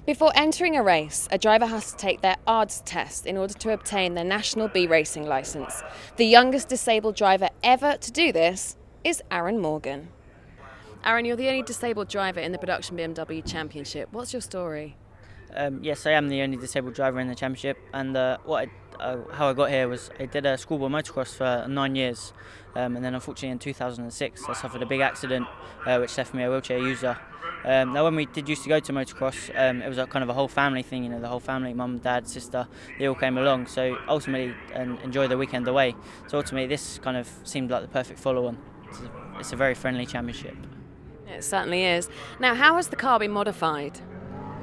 Before entering a race, a driver has to take their ARDS test in order to obtain their National B Racing licence. The youngest disabled driver ever to do this is Aaron Morgan. Aaron, you're the only disabled driver in the production BMW Championship. What's your story? Yes, I am the only disabled driver in the championship, and how I got here was I did a schoolboy motocross for 9 years, and then unfortunately in 2006 I suffered a big accident which left me a wheelchair user. Now when we used to go to motocross, it was kind of a whole family thing, you know, the whole family, mum, dad, sister, they all came along, so ultimately enjoy the weekend away. So ultimately this kind of seemed like the perfect follow-on. It's a very friendly championship. It certainly is. Now, how has the car been modified?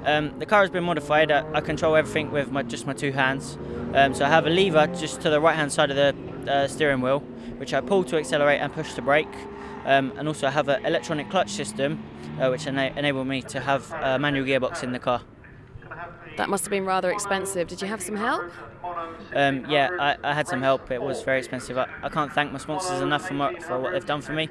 The car has been modified. I control everything with just my two hands. So I have a lever just to the right hand side of the steering wheel, which I pull to accelerate and push to brake. And also I have an electronic clutch system, which enable me to have a manual gearbox in the car. That must have been rather expensive. Did you have some help? Yeah, I had some help. It was very expensive. I can't thank my sponsors enough for what they've done for me.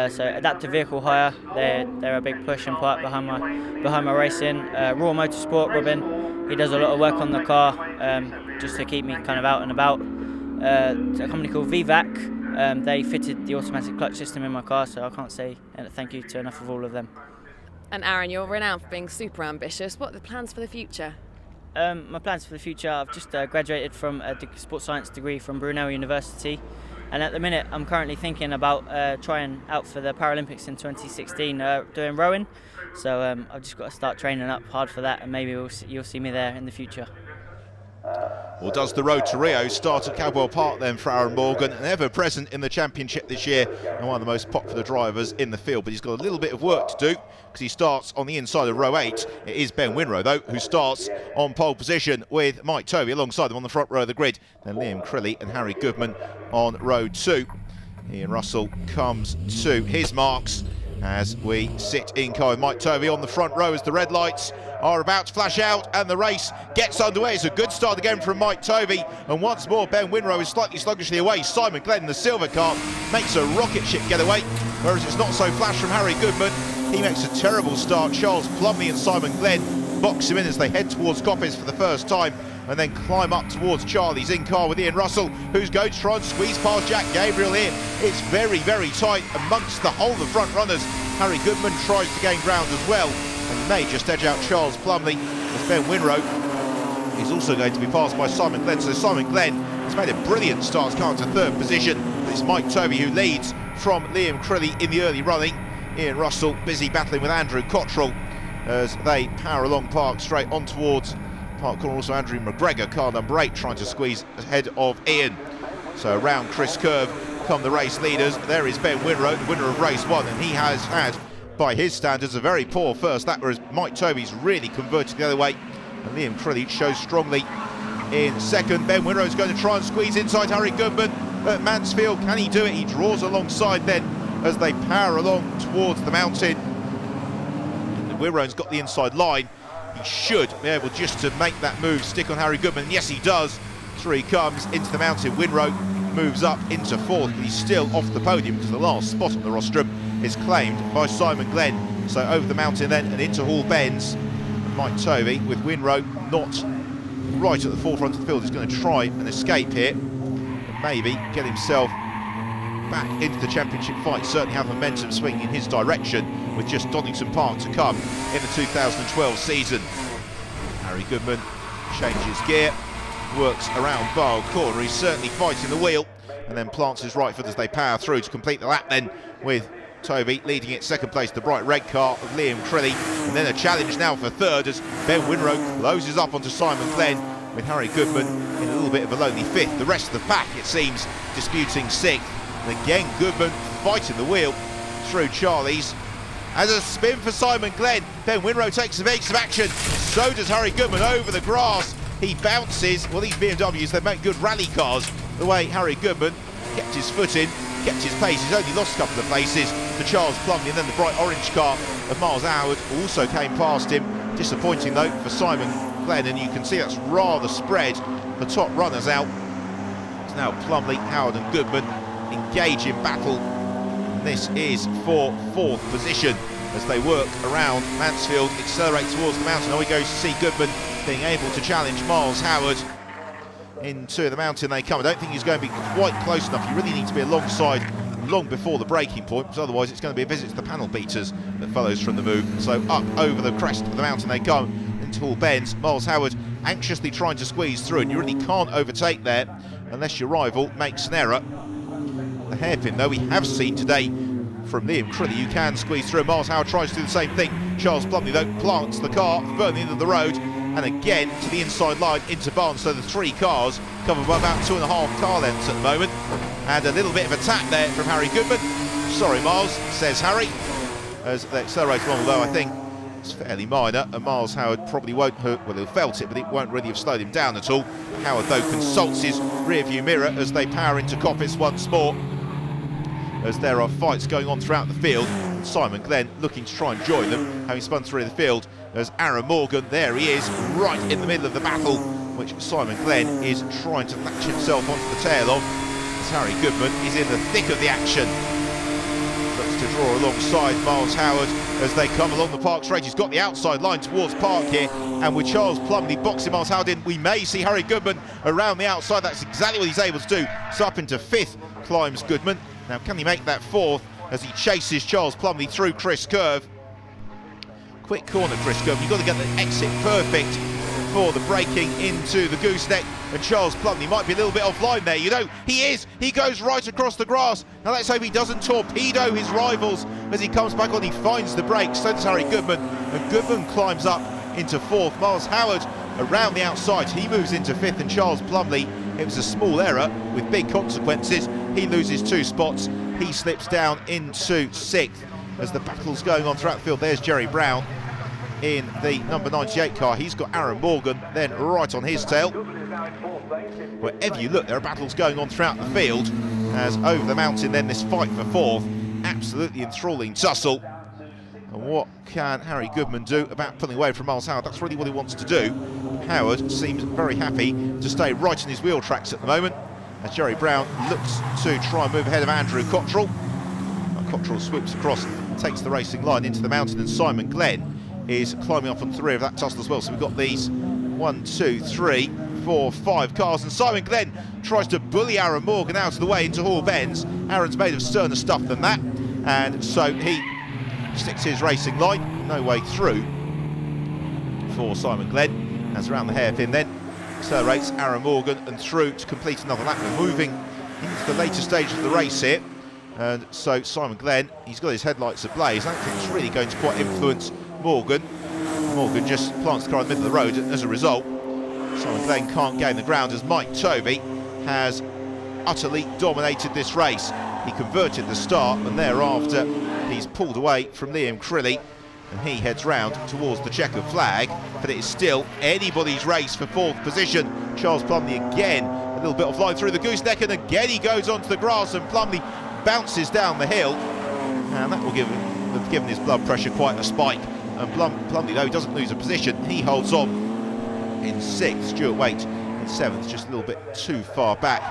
So Adaptive Vehicle Hire, they're a big push and part behind my racing. Raw Motorsport, Robin, he does a lot of work on the car just to keep me kind of out and about. A company called VVAC, they fitted the automatic clutch system in my car, so I can't say thank you to enough of all of them. And Aaron, you're renowned for being super ambitious. What are the plans for the future? My plans for the future, I've just graduated from a sports science degree from Brunel University, and at the minute I'm currently thinking about trying out for the Paralympics in 2016 doing rowing, so I've just got to start training up hard for that, and maybe you'll see me there in the future. Well, does the road to Rio start at Cadwell Park then for Aaron Morgan, and ever present in the championship this year and one of the most popular drivers in the field, but he's got a little bit of work to do because he starts on the inside of row 8. It is Ben Winrow though who starts on pole position with Mike Tovey alongside them on the front row of the grid, then Liam Crilly and Harry Goodman on row 2. Ian Russell comes to his marks as we sit in car with Mike Tovey on the front row as the red lights are about to flash out and the race gets underway. It's a good start again from Mike Tovey, and once more Ben Winrow is slightly sluggishly away. Simon Glenn in the silver car makes a rocket ship getaway, whereas it's not so flash from Harry Goodman. He makes a terrible start. Charles Plumley and Simon Glenn box him in as they head towards Coppice for the first time and then climb up towards Charlie's in car with Ian Russell, who's going to try and squeeze past Jack Gabriel here. It's very, very tight amongst the whole of the front runners. Harry Goodman tries to gain ground as well and may just edge out Charles Plumley as Ben Winrow is also going to be passed by Simon Glenn. So Simon Glenn has made a brilliant start, coming to third position. It's Mike Tovey who leads from Liam Crilly in the early running. Ian Russell busy battling with Andrew Cottrell as they power along Park Straight on towards Park Corner. Also Andrew McGregor, car number 8, trying to squeeze ahead of Ian. So around Chris Curve come the race leaders. There is Ben Winrow, the winner of race 1, and he has had, by his standards, a very poor first lap, whereas Mike Tovey's really converted the other way, and Liam Crilly shows strongly in second. Ben Winrow is going to try and squeeze inside Harry Goodman at Mansfield. Can he do it? He draws alongside then as they power along towards the mountain. Winrow's got the inside line. He should be able just to make that move, stick on Harry Goodman. Yes, he does. Through he comes into the mountain. Winrow moves up into fourth, but he's still off the podium because the last spot on the rostrum is claimed by Simon Glenn. So over the mountain then and into Hall Bends. And Mike Tovey with Winrow not right at the forefront of the field is going to try and escape here and maybe get himself back into the championship fight. Certainly have momentum swinging in his direction with just Donington Park to come in the 2012 season. Harry Goodman changes gear, works around Barl Corner. He's certainly fighting the wheel and then plants his right foot as they power through to complete the lap then with Tovey leading it second place, the bright red car of Liam Crilly, and then a challenge now for third as Ben Winrow closes up onto Simon Glenn with Harry Goodman in a little bit of a lonely fifth. The rest of the pack, it seems, disputing sixth. And again Goodman fighting the wheel through Charlie's. As a spin for Simon Glenn, Ben Winrow takes some action. So does Harry Goodman over the grass. He bounces. Well, these BMWs, they make good rally cars. The way Harry Goodman kept his foot in, kept his pace. He's only lost a couple of places to Charles Plumley, and then the bright orange car of Miles Howard also came past him. Disappointing though for Simon Glenn, and you can see that's rather spread. The top runners out. It's now Plumley, Howard and Goodman engage in battle. This is for fourth position. as they work around Mansfield, accelerate towards the mountain. Oh, we go to see Goodman being able to challenge Miles Howard. Into the mountain they come. I don't think he's going to be quite close enough. You really need to be alongside long before the breaking point, because otherwise it's going to be a visit to the panel beaters that follows from the move. So up over the crest of the mountain they come into all bends. Miles Howard anxiously trying to squeeze through, and you really can't overtake there unless your rival makes an error. The hairpin, though, we have seen today from Liam Crilly, you can squeeze through. Miles Howard tries to do the same thing. Charles Plumley, though, plants the car further the end of the road, and again to the inside line into Barnes. So the 3 cars cover by about 2.5 car lengths at the moment. And a little bit of attack there from Harry Goodman. Sorry, Miles, says Harry, as they accelerate along, although I think it's fairly minor, and Miles Howard probably won't hurt, well, he'll felt it, but it won't really have slowed him down at all. Howard, though, consults his rear-view mirror as they power into Coppice once more, as there are fights going on throughout the field. Simon Glenn looking to try and join them, having spun through the field, as Aaron Morgan, there he is, right in the middle of the battle, which Simon Glenn is trying to latch himself onto the tail of, as Harry Goodman is in the thick of the action. Looks to draw alongside Miles Howard as they come along the Park straight. He's got the outside line towards Park here, and with Charles Plumley boxing Miles Howard in, we may see Harry Goodman around the outside. That's exactly what he's able to do. So up into 5th climbs Goodman. Now, can he make that 4th as he chases Charles Plumley through Chris Curve? Quick corner, Chris Curve. You've got to get the exit perfect for the braking into the gooseneck, and Charles Plumley might be a little bit offline there. You know, he is. He goes right across the grass. Now let's hope he doesn't torpedo his rivals as he comes back on. He finds the brakes. So does Harry Goodman, and Goodman climbs up into 4th. Miles Howard around the outside. He moves into 5th, and Charles Plumley, it was a small error with big consequences. He loses 2 spots. He slips down into 6th as the battle's going on throughout the field. There's Jerry Brown in the number 98 car. He's got Aaron Morgan then right on his tail. Wherever you look, there are battles going on throughout the field, as over the mountain then this fight for 4th. Absolutely enthralling tussle. And what can Harry Goodman do about pulling away from Miles Howard? That's really what he wants to do. Howard seems very happy to stay right in his wheel tracks at the moment, as Jerry Brown looks to try and move ahead of Andrew Cottrell. Cottrell swoops across, takes the racing line into the mountain, and Simon Glenn is climbing up on the rear of that tussle as well. So we've got these 1, 2, 3, 4, 5 cars, and Simon Glenn tries to bully Aaron Morgan out of the way into Hall Bends. Aaron's made of sterner stuff than that, and so he sticks his racing line. No way through for Simon Glenn, as around the hairpin then accelerates Aaron Morgan and through to complete another lap. We're moving into the later stage of the race here, and so Simon Glenn, he's got his headlights ablaze. I don't think it's really going to quite influence Morgan. Morgan just plants the car in the middle of the road, and as a result Simon Glenn can't gain the ground, as Mike Tovey has utterly dominated this race. He converted the start, and thereafter he's pulled away from Liam Crilly, and he heads round towards the checkered flag, but it is still anybody's race for 4th position. Charles Plumley again a little bit offline through the gooseneck, and again he goes onto the grass, and Plumley bounces down the hill, and that will have given his blood pressure quite a spike. And Plumley, though, he doesn't lose a position. He holds on in 6th. Stuart Waite in 7th, just a little bit too far back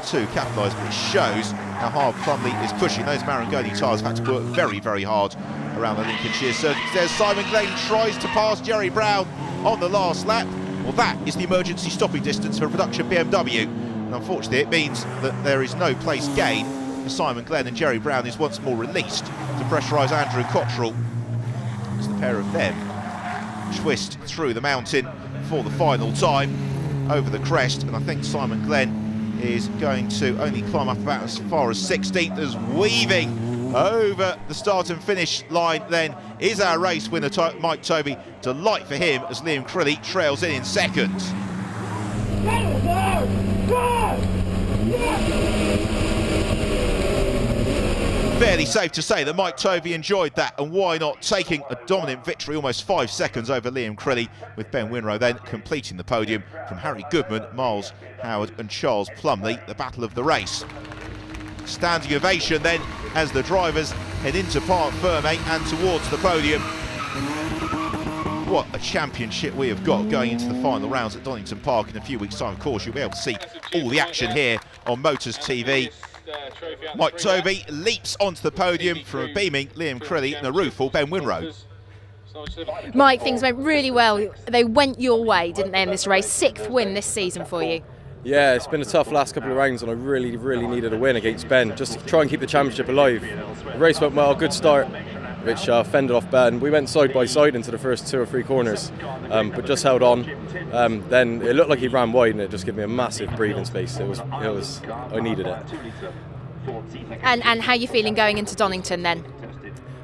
to capitalise, but it shows how hard Plumley is pushing. Those Marangoni tyres have had to work very, very hard around the Lincolnshire circuit. There's Simon Glenn tries to pass Jerry Brown on the last lap. Well, that is the emergency stopping distance for a production BMW, and unfortunately it means that there is no place gain for Simon Glenn, and Jerry Brown is once more released to pressurise Andrew Cottrell, as the pair of them twist through the mountain for the final time over the crest. And I think Simon Glenn is going to only climb up about as far as 16th, as weaving over the start and finish line then is our race winner, Mike Tovey. Delight for him as Liam Crilly trails in 2nd. Fairly safe to say that Mike Tovey enjoyed that, and why not, taking a dominant victory, almost 5 seconds over Liam Crilly, with Ben Winrow then completing the podium from Harry Goodman, Miles Howard and Charles Plumley, the battle of the race. Standing ovation then as the drivers head into Parc Ferme and towards the podium. What a championship we have got going into the final rounds at Donington Park in a few weeks' time. Of course, you'll be able to see all the action here on Motors TV. Mike Tovey leaps onto the podium from a beaming Liam Crilly and a rueful Ben Winrow. Mike, things went really well. They went your way, didn't they, in this race? 6th win this season for you. Yeah, it's been a tough last couple of rounds, and I really needed a win against Ben just to try and keep the championship alive. The race went well, good start, which fended off Ben. We went side by side into the first 2 or 3 corners, but just held on. Then it looked like he ran wide, and it just gave me a massive breathing space. I needed it. And how are you feeling going into Donington then?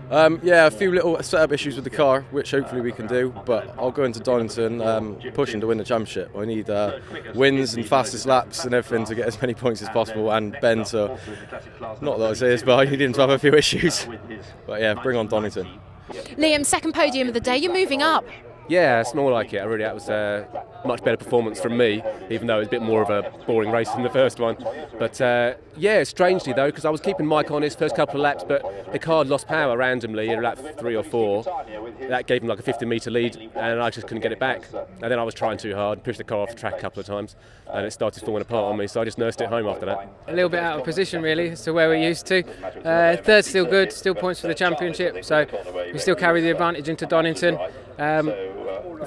Yeah, a few little setup issues with the car, which hopefully we can do, but I'll go into Donington pushing to win the championship. I need wins and fastest laps and everything to get as many points as possible, and Ben to, not that I say this, but I need him to have a few issues. But yeah, bring on Donington. Liam, 2nd podium of the day, you're moving up. Yeah, it's more like it. That was a much better performance from me, even though it was a bit more of a boring race than the first one. But yeah, strangely though, because I was keeping Mike on his first couple of laps, but the car lost power randomly in lap 3 or 4. That gave him like a 50-metre lead, and I just couldn't get it back. And then I was trying too hard, pushed the car off the track a couple of times, and it started falling apart on me, so I just nursed it home after that. A little bit out of position really, as to where we're used to. 3rd's still good, still points for the championship, so we still carry the advantage into Donington.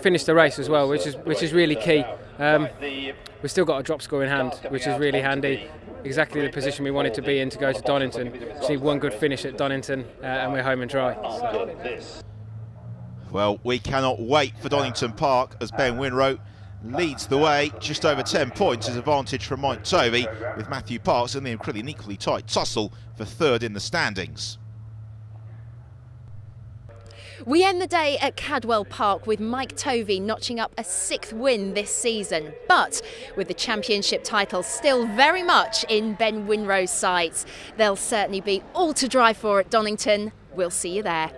Finished the race as well, which is really key. We've still got a drop score in hand, which is really handy. Exactly the position we wanted to be in to go to Donington. Just need one good finish at Donington, and we're home and dry. So. Well, we cannot wait for Donington Park as Ben Winrow leads the way, just over 10 points as advantage from Mike Tovey, with Matthew Parks and Liam Crilly an equally tight tussle for 3rd in the standings. We end the day at Cadwell Park with Mike Tovey notching up a 6th win this season, but with the championship title still very much in Ben Winrow's sights. There'll certainly be all to drive for at Donington. We'll see you there.